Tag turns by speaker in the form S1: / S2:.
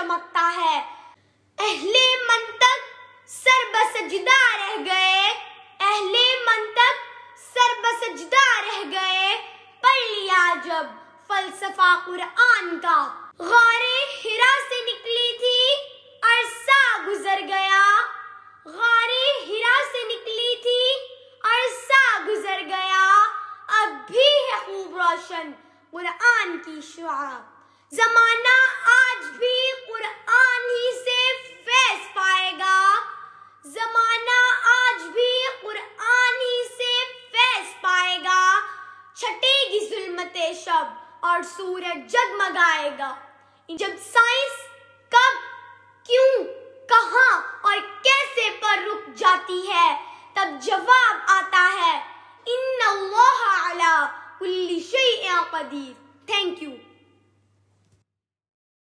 S1: چمکتا ہے۔ اہل منطق سر بسجدہ رہ گئے، اہل منطق سر بسجدہ رہ گئے، پڑھ لیا جب فلسفہ قرآن کا۔ غار حرا سے نکلی تھی عرصہ گزر گیا، غار حرا سے نکلی تھی عرصہ گزر گیا، اب بھی ہے خوب روشن قرآن کی شعاع۔ زمانہ آج بھی قرآن ہی سے فیض پائے گا، زمانہ آج بھی قرآن ہی سے فیض پائے گا، چھٹے گی ظلمت شب اور سورج جگمگائے گا۔ جب سائنس کب، کیوں، کہاں اور کیسے پر رک جاتی ہے، تب جواب آتا ہے ان اللہ علی کل شیء قدیر۔ Thank you.